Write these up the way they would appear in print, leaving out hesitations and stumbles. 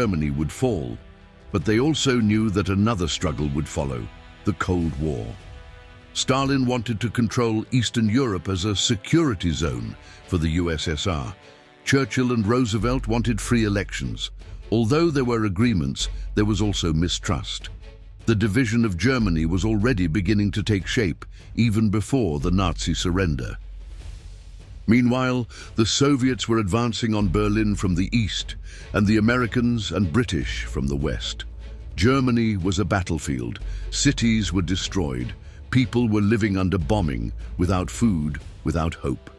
Germany would fall, but they also knew that another struggle would follow, the Cold War. Stalin wanted to control Eastern Europe as a security zone for the USSR. Churchill and Roosevelt wanted free elections. Although there were agreements, there was also mistrust. The division of Germany was already beginning to take shape, even before the Nazi surrender. Meanwhile, the Soviets were advancing on Berlin from the east, and the Americans and British from the west. Germany was a battlefield. Cities were destroyed. People were living under bombing, without food, without hope.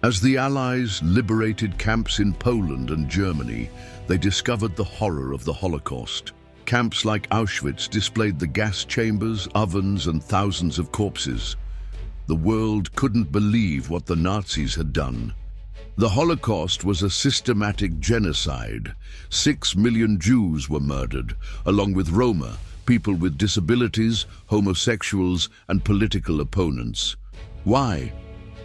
As the Allies liberated camps in Poland and Germany, they discovered the horror of the Holocaust. Camps like Auschwitz displayed the gas chambers, ovens, and thousands of corpses. The world couldn't believe what the Nazis had done. The Holocaust was a systematic genocide. 6 million Jews were murdered, along with Roma, people with disabilities, homosexuals, and political opponents. Why?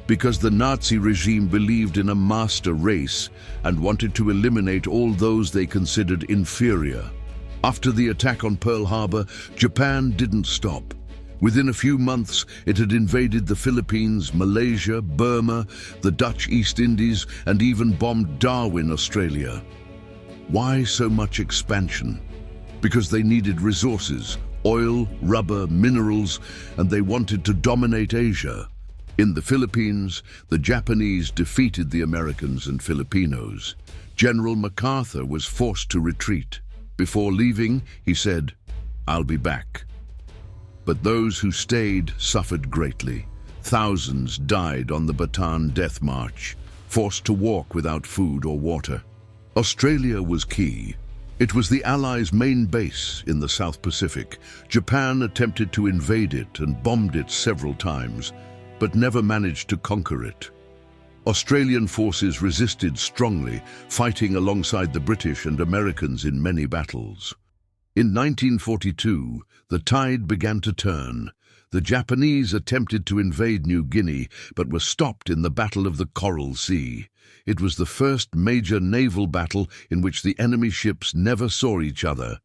Because the Nazi regime believed in a master race and wanted to eliminate all those they considered inferior. After the attack on Pearl Harbor, Japan didn't stop. Within a few months, it had invaded the Philippines, Malaysia, Burma, the Dutch East Indies, and even bombed Darwin, Australia. Why so much expansion? Because they needed resources, oil, rubber, minerals, and they wanted to dominate Asia. In the Philippines, the Japanese defeated the Americans and Filipinos. General MacArthur was forced to retreat. Before leaving, he said, "I'll be back." But those who stayed suffered greatly. Thousands died on the Bataan Death March, forced to walk without food or water. Australia was key. It was the Allies' main base in the South Pacific. Japan attempted to invade it and bombed it several times, but never managed to conquer it. Australian forces resisted strongly, fighting alongside the British and Americans in many battles. In 1942, the tide began to turn. The Japanese attempted to invade New Guinea, but were stopped in the Battle of the Coral Sea. It was the first major naval battle in which the enemy ships never saw each other.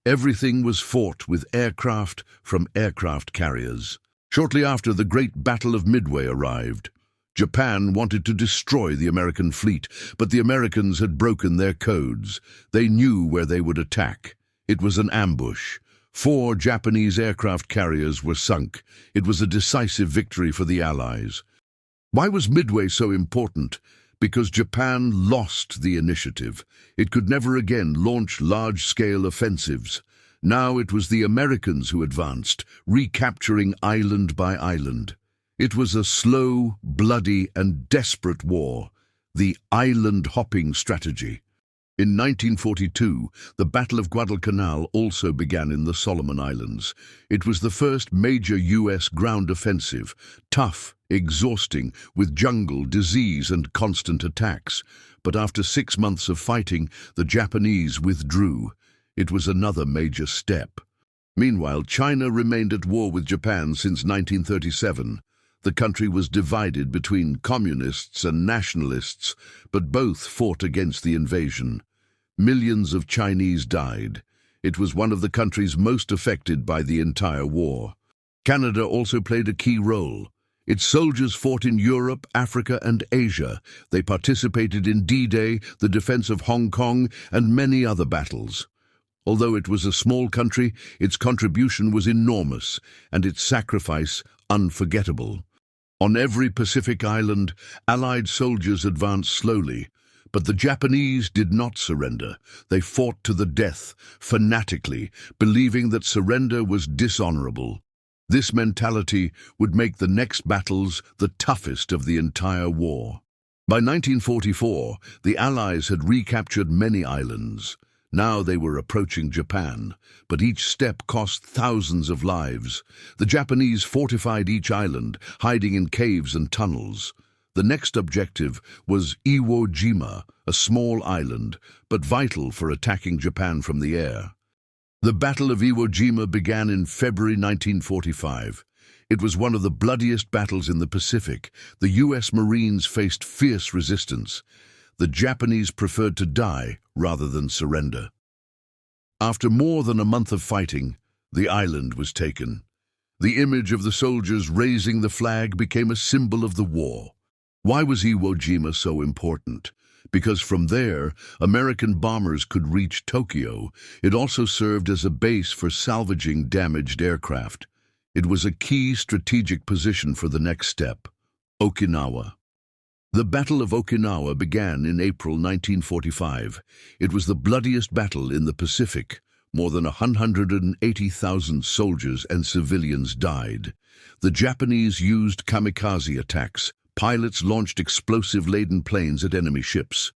Everything was fought with aircraft from aircraft carriers. Shortly after, the Great Battle of Midway arrived. Japan wanted to destroy the American fleet, but the Americans had broken their codes. They knew where they would attack. It was an ambush. 4 Japanese aircraft carriers were sunk. It was a decisive victory for the Allies. Why was Midway so important? Because Japan lost the initiative. It could never again launch large-scale offensives. Now it was the Americans who advanced, recapturing island by island. It was a slow, bloody, and desperate war, the island-hopping strategy. In 1942, the Battle of Guadalcanal also began in the Solomon Islands. It was the first major U.S. ground offensive, tough, exhausting, with jungle, disease, and constant attacks. But after 6 months of fighting, the Japanese withdrew. It was another major step. Meanwhile, China remained at war with Japan since 1937. The country was divided between communists and nationalists, but both fought against the invasion. Millions of Chinese died. It was one of the countries most affected by the entire war. Canada also played a key role. Its soldiers fought in Europe, Africa, and Asia. They participated in D-Day, the defense of Hong Kong, and many other battles. Although it was a small country, its contribution was enormous, and its sacrifice unforgettable. On every Pacific island, Allied soldiers advanced slowly, but the Japanese did not surrender. They fought to the death, fanatically, believing that surrender was dishonorable. This mentality would make the next battles the toughest of the entire war. By 1944, the Allies had recaptured many islands. Now they were approaching Japan, but each step cost thousands of lives. The Japanese fortified each island, hiding in caves and tunnels. The next objective was Iwo Jima, a small island, but vital for attacking Japan from the air. The Battle of Iwo Jima began in February 1945. It was one of the bloodiest battles in the Pacific. The U.S. Marines faced fierce resistance. The Japanese preferred to die rather than surrender. After more than a month of fighting, the island was taken. The image of the soldiers raising the flag became a symbol of the war. Why was Iwo Jima so important? Because from there, American bombers could reach Tokyo. It also served as a base for salvaging damaged aircraft. It was a key strategic position for the next step, Okinawa. The Battle of Okinawa began in April 1945. It was the bloodiest battle in the Pacific. More than 180,000 soldiers and civilians died. The Japanese used kamikaze attacks. Pilots launched explosive-laden planes at enemy ships.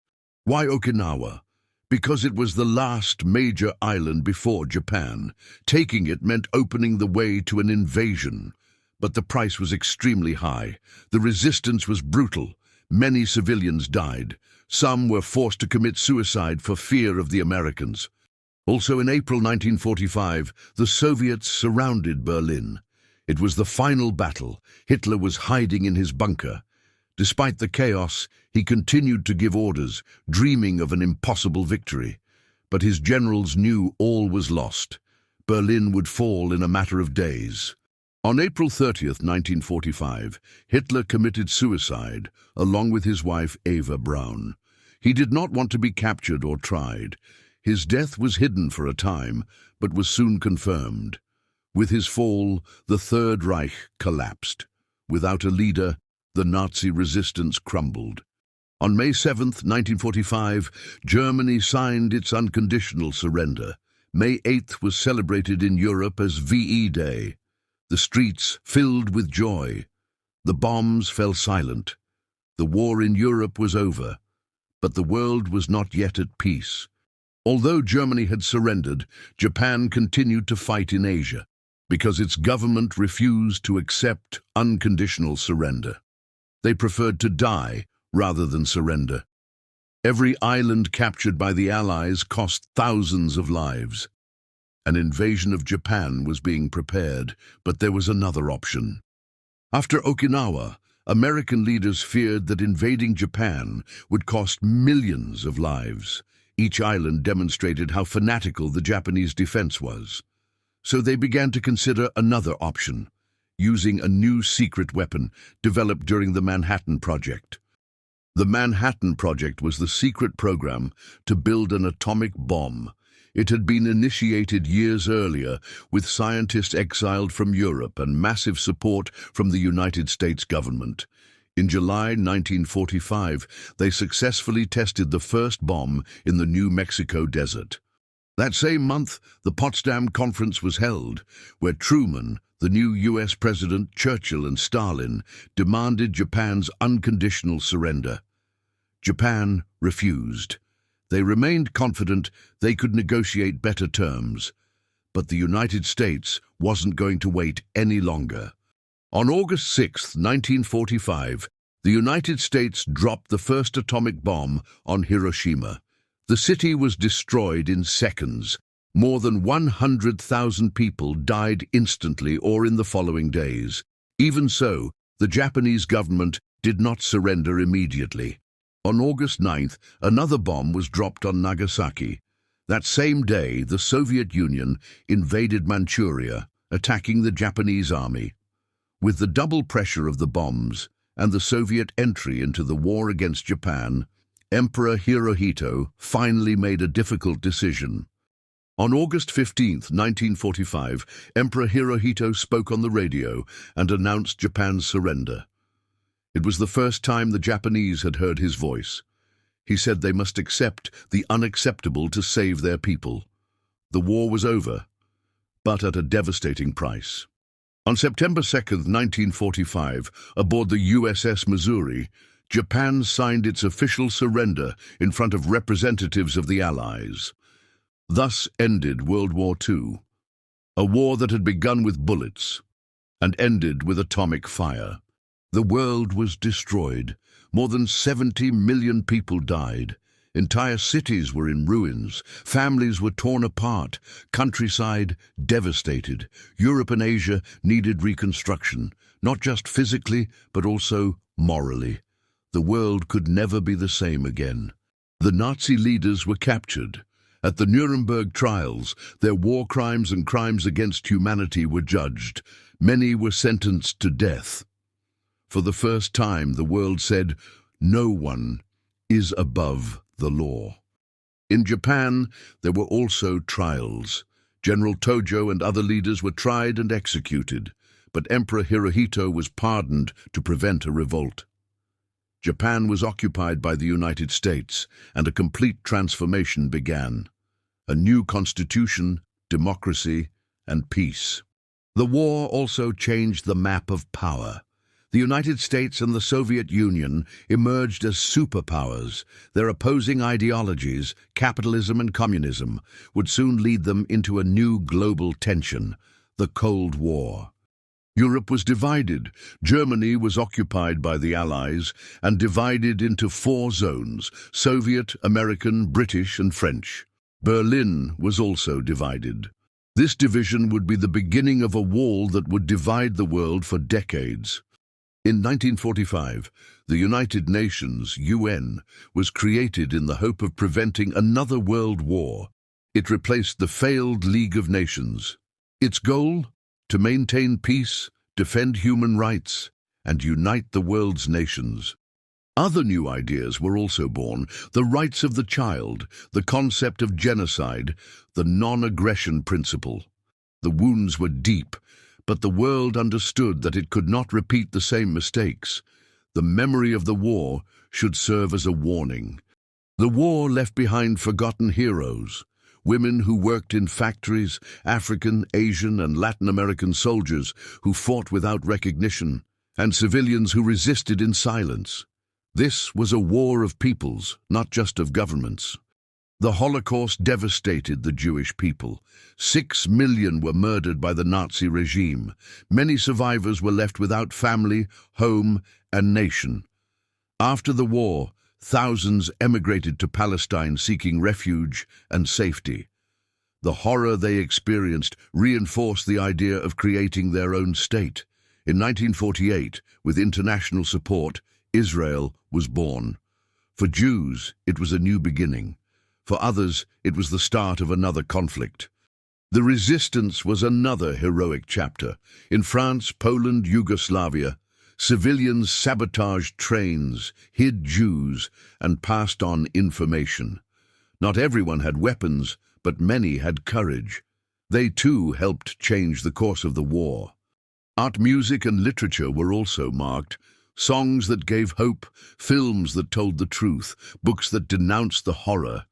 Why Okinawa? Because it was the last major island before Japan. Taking it meant opening the way to an invasion. But the price was extremely high. The resistance was brutal. Many civilians died. Some were forced to commit suicide for fear of the Americans. Also in April 1945, the Soviets surrounded Berlin. It was the final battle. Hitler was hiding in his bunker. Despite the chaos, he continued to give orders, dreaming of an impossible victory. But his generals knew all was lost. Berlin would fall in a matter of days. On April 30th, 1945, Hitler committed suicide, along with his wife Eva Braun. He did not want to be captured or tried. His death was hidden for a time, but was soon confirmed. With his fall, the Third Reich collapsed. Without a leader, the Nazi resistance crumbled. On May 7th, 1945, Germany signed its unconditional surrender. May 8th was celebrated in Europe as VE Day. The streets filled with joy. The bombs fell silent. The war in Europe was over, but the world was not yet at peace. Although Germany had surrendered, Japan continued to fight in Asia because its government refused to accept unconditional surrender. They preferred to die rather than surrender. Every island captured by the Allies cost thousands of lives. An invasion of Japan was being prepared, but there was another option. After Okinawa, American leaders feared that invading Japan would cost millions of lives. Each island demonstrated how fanatical the Japanese defense was. So they began to consider another option, using a new secret weapon developed during the Manhattan Project. The Manhattan Project was the secret program to build an atomic bomb. It had been initiated years earlier, with scientists exiled from Europe and massive support from the United States government. In July 1945, they successfully tested the first bomb in the New Mexico desert. That same month, the Potsdam Conference was held, where Truman, the new US President, Churchill and Stalin demanded Japan's unconditional surrender. Japan refused. They remained confident they could negotiate better terms, but the United States wasn't going to wait any longer. On August 6, 1945, the United States dropped the first atomic bomb on Hiroshima. The city was destroyed in seconds. More than 100,000 people died instantly or in the following days. Even so, the Japanese government did not surrender immediately. On August 9th, another bomb was dropped on Nagasaki. That same day, the Soviet Union invaded Manchuria, attacking the Japanese army. With the double pressure of the bombs and the Soviet entry into the war against Japan, Emperor Hirohito finally made a difficult decision. On August 15, 1945, Emperor Hirohito spoke on the radio and announced Japan's surrender. It was the first time the Japanese had heard his voice. He said they must accept the unacceptable to save their people. The war was over, but at a devastating price. On September 2, 1945, aboard the USS Missouri, Japan signed its official surrender in front of representatives of the Allies. Thus ended World War II, a war that had begun with bullets and ended with atomic fire. The world was destroyed. More than 70 million people died. Entire cities were in ruins. Families were torn apart. Countryside devastated. Europe and Asia needed reconstruction, not just physically, but also morally. The world could never be the same again. The Nazi leaders were captured, At the Nuremberg trials, their war crimes and crimes against humanity were judged. Many were sentenced to death. For the first time, the world said, no one is above the law. In Japan, there were also trials. General Tojo and other leaders were tried and executed, but Emperor Hirohito was pardoned to prevent a revolt. Japan was occupied by the United States, and a complete transformation began. A new constitution, democracy, and peace. The war also changed the map of power. The United States and the Soviet Union emerged as superpowers. Their opposing ideologies, capitalism and communism, would soon lead them into a new global tension, the Cold War. Europe was divided. Germany was occupied by the Allies and divided into 4 zones: Soviet, American, British, and French. Berlin was also divided. This division would be the beginning of a wall that would divide the world for decades. In 1945, the United Nations, UN, was created in the hope of preventing another world war. It replaced the failed League of Nations. Its goal? To maintain peace, defend human rights, and unite the world's nations. Other new ideas were also born: the rights of the child, the concept of genocide, the non-aggression principle. The wounds were deep, but the world understood that it could not repeat the same mistakes. The memory of the war should serve as a warning. The war left behind forgotten heroes, women who worked in factories, African, Asian, and Latin American soldiers who fought without recognition, and civilians who resisted in silence. This was a war of peoples, not just of governments. The Holocaust devastated the Jewish people. 6 million were murdered by the Nazi regime. Many survivors were left without family, home, and nation. After the war, thousands emigrated to Palestine seeking refuge and safety. The horror they experienced reinforced the idea of creating their own state. In 1948, with international support, Israel was born. For Jews, it was a new beginning. For others, it was the start of another conflict. The resistance was another heroic chapter. In France, Poland, Yugoslavia, civilians sabotaged trains, hid Jews, and passed on information. Not everyone had weapons, but many had courage. They too helped change the course of the war. Art, music, and literature were also marked. Songs that gave hope, films that told the truth, books that denounced the horror.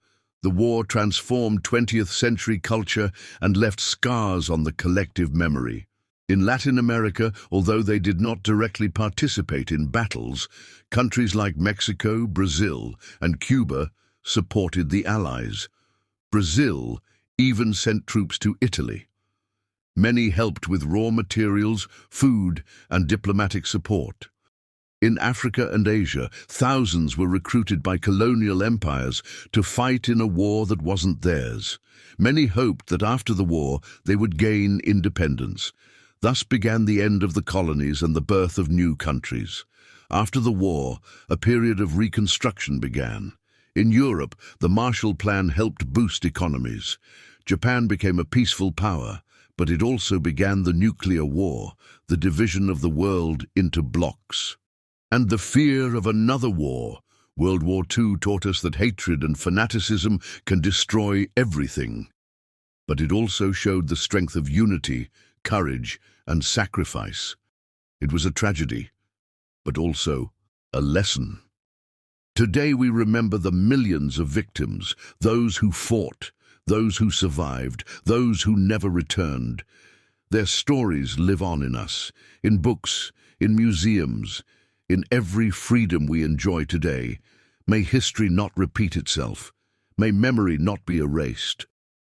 The war transformed 20th century culture and left scars on the collective memory. In Latin America, although they did not directly participate in battles, countries like Mexico, Brazil, and Cuba supported the Allies. Brazil even sent troops to Italy. Many helped with raw materials, food, and diplomatic support. In Africa and Asia, thousands were recruited by colonial empires to fight in a war that wasn't theirs. Many hoped that after the war they would gain independence. Thus began the end of the colonies and the birth of new countries. After the war, a period of reconstruction began. In Europe, the Marshall Plan helped boost economies. Japan became a peaceful power, but it also began the nuclear war, the division of the world into blocks. And the fear of another war. World War II taught us that hatred and fanaticism can destroy everything. But it also showed the strength of unity, courage, and sacrifice. It was a tragedy, but also a lesson. Today we remember the millions of victims, those who fought, those who survived, those who never returned. Their stories live on in us, in books, in museums, in every freedom we enjoy today. May history not repeat itself. May memory not be erased.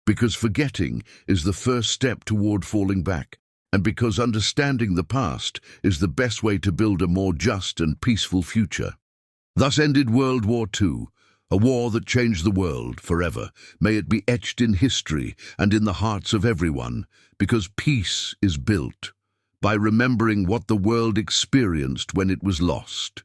Because forgetting is the first step toward falling back, and because understanding the past is the best way to build a more just and peaceful future. Thus ended World War II, a war that changed the world forever. May it be etched in history and in the hearts of everyone, because peace is built by remembering what the world experienced when it was lost.